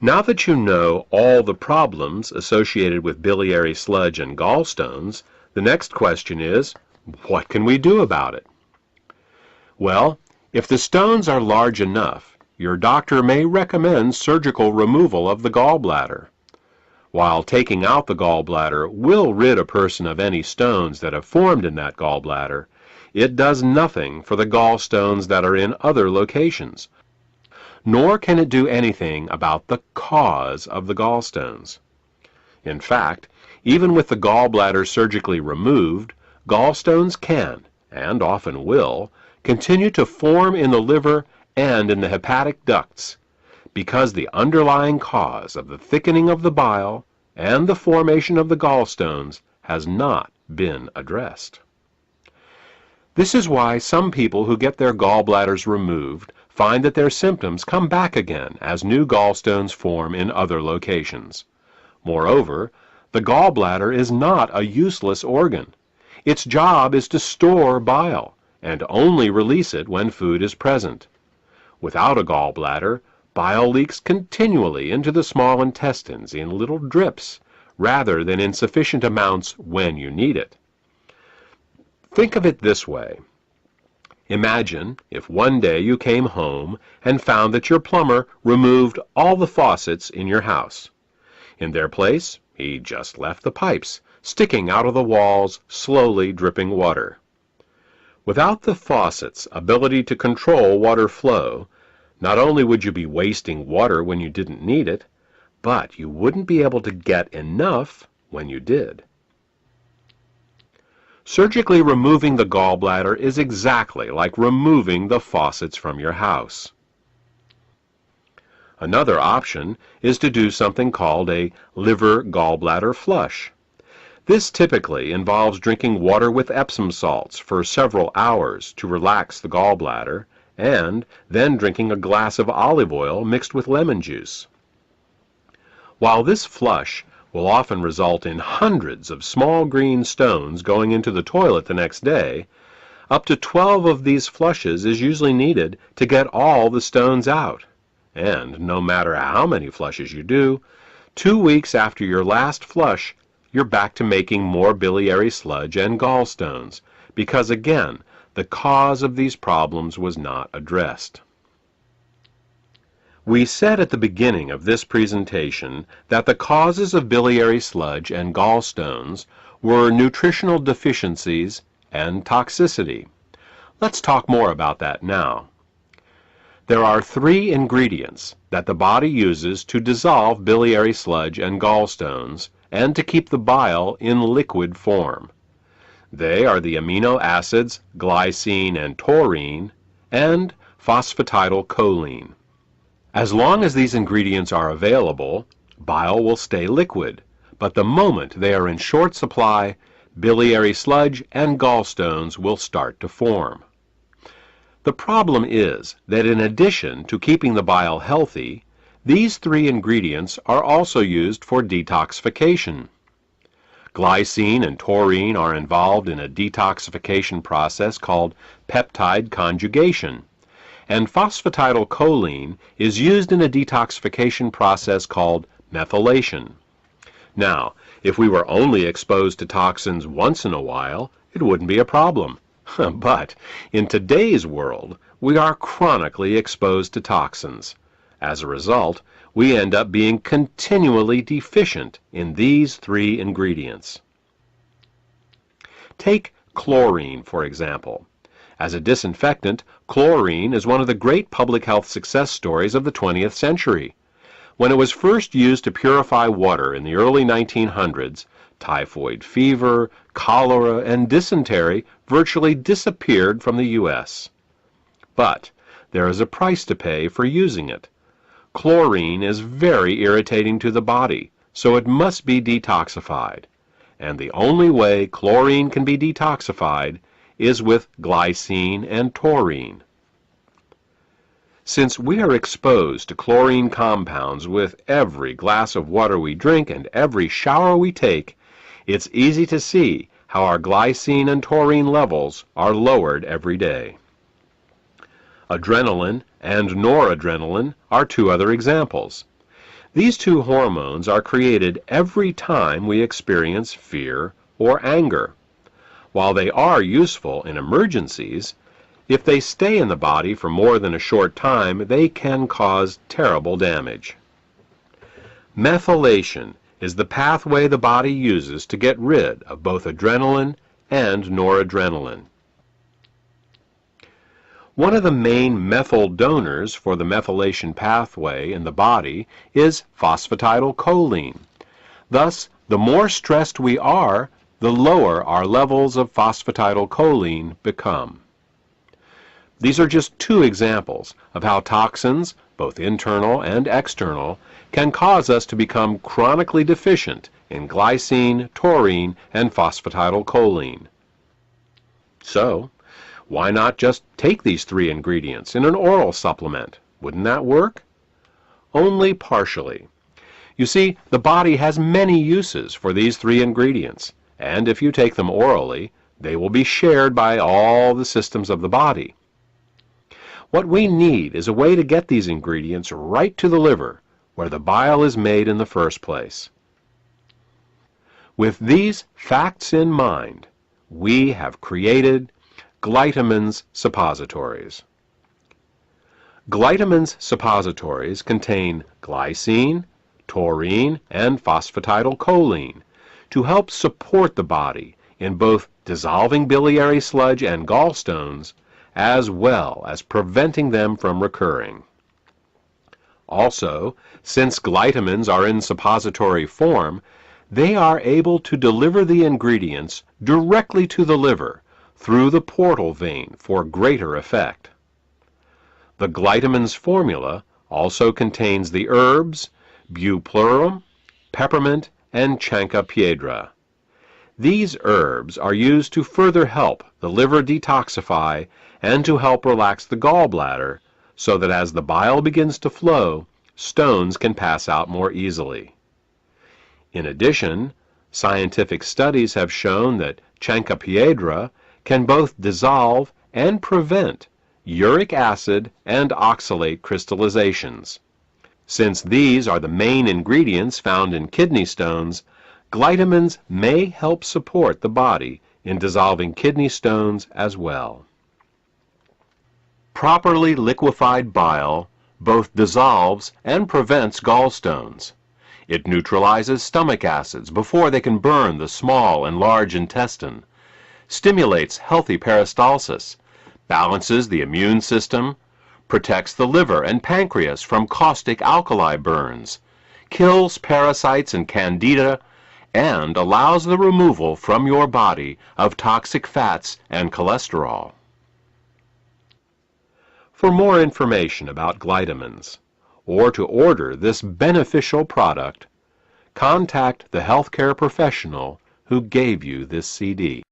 Now that you know all the problems associated with biliary sludge and gallstones, the next question is, what can we do about it? Well, if the stones are large enough, your doctor may recommend surgical removal of the gallbladder. While taking out the gallbladder will rid a person of any stones that have formed in that gallbladder, it does nothing for the gallstones that are in other locations, nor can it do anything about the cause of the gallstones. In fact, even with the gallbladder surgically removed, gallstones can, and often will, continue to form in the liver and in the hepatic ducts, because the underlying cause of the thickening of the bile and the formation of the gallstones has not been addressed. This is why some people who get their gallbladders removed find that their symptoms come back again as new gallstones form in other locations. Moreover, the gallbladder is not a useless organ. Its job is to store bile and only release it when food is present. Without a gallbladder, bile leaks continually into the small intestines in little drips, rather than in sufficient amounts when you need it. Think of it this way. Imagine if one day you came home and found that your plumber removed all the faucets in your house. In their place, he just left the pipes, sticking out of the walls, slowly dripping water. Without the faucet's ability to control water flow, not only would you be wasting water when you didn't need it, but you wouldn't be able to get enough when you did. Surgically removing the gallbladder is exactly like removing the faucets from your house. Another option is to do something called a liver gallbladder flush. This typically involves drinking water with Epsom salts for several hours to relax the gallbladder, and then drinking a glass of olive oil mixed with lemon juice. While this flush will often result in hundreds of small green stones going into the toilet the next day, up to 12 of these flushes is usually needed to get all the stones out. And no matter how many flushes you do, 2 weeks after your last flush, you're back to making more biliary sludge and gallstones, because again, the cause of these problems was not addressed. We said at the beginning of this presentation that the causes of biliary sludge and gallstones were nutritional deficiencies and toxicity. Let's talk more about that now. There are 3 ingredients that the body uses to dissolve biliary sludge and gallstones and to keep the bile in liquid form. They are the amino acids glycine and taurine and phosphatidylcholine. As long as these ingredients are available, bile will stay liquid, but the moment they are in short supply, biliary sludge and gallstones will start to form. The problem is that in addition to keeping the bile healthy, these 3 ingredients are also used for detoxification. Glycine and taurine are involved in a detoxification process called peptide conjugation, and phosphatidylcholine is used in a detoxification process called methylation. Now, if we were only exposed to toxins once in a while, it wouldn't be a problem. But in today's world, we are chronically exposed to toxins. As a result, we end up being continually deficient in these 3 ingredients. Take chlorine, for example. As a disinfectant, chlorine is one of the great public health success stories of the 20th century. When it was first used to purify water in the early 1900s, typhoid fever, cholera, and dysentery virtually disappeared from the U.S. But there is a price to pay for using it. Chlorine is very irritating to the body, so it must be detoxified. And the only way chlorine can be detoxified is with glycine and taurine. Since we are exposed to chlorine compounds with every glass of water we drink and every shower we take, it's easy to see how our glycine and taurine levels are lowered every day. Adrenaline and noradrenaline are 2 other examples. These two hormones are created every time we experience fear or anger. While they are useful in emergencies, if they stay in the body for more than a short time, they can cause terrible damage. Methylation is the pathway the body uses to get rid of both adrenaline and noradrenaline. One of the main methyl donors for the methylation pathway in the body is phosphatidylcholine. Thus, the more stressed we are, the lower our levels of phosphatidylcholine become. These are just two examples of how toxins, both internal and external, can cause us to become chronically deficient in glycine, taurine, and phosphatidylcholine. So, why not just take these three ingredients in an oral supplement? Wouldn't that work? Only partially. You see, the body has many uses for these three ingredients, and if you take them orally, they will be shared by all the systems of the body. What we need is a way to get these ingredients right to the liver, where the bile is made in the first place. With these facts in mind, we have created Glytamins suppositories. Glytamins suppositories contain glycine, taurine, and phosphatidylcholine to help support the body in both dissolving biliary sludge and gallstones, as well as preventing them from recurring. Also, since glytamins are in suppository form, they are able to deliver the ingredients directly to the liver through the portal vein for greater effect. The glytamins formula also contains the herbs bupleurum, peppermint, and chancropiedra. These herbs are used to further help the liver detoxify and to help relax the gallbladder so that as the bile begins to flow, stones can pass out more easily. In addition, scientific studies have shown that chancropiedra can both dissolve and prevent uric acid and oxalate crystallizations. Since these are the main ingredients found in kidney stones, glytamins may help support the body in dissolving kidney stones as well. Properly liquefied bile both dissolves and prevents gallstones. It neutralizes stomach acids before they can burn the small and large intestine, stimulates healthy peristalsis, balances the immune system, protects the liver and pancreas from caustic alkali burns, kills parasites and candida, and allows the removal from your body of toxic fats and cholesterol. For more information about glytamins, or to order this beneficial product, contact the healthcare professional who gave you this CD.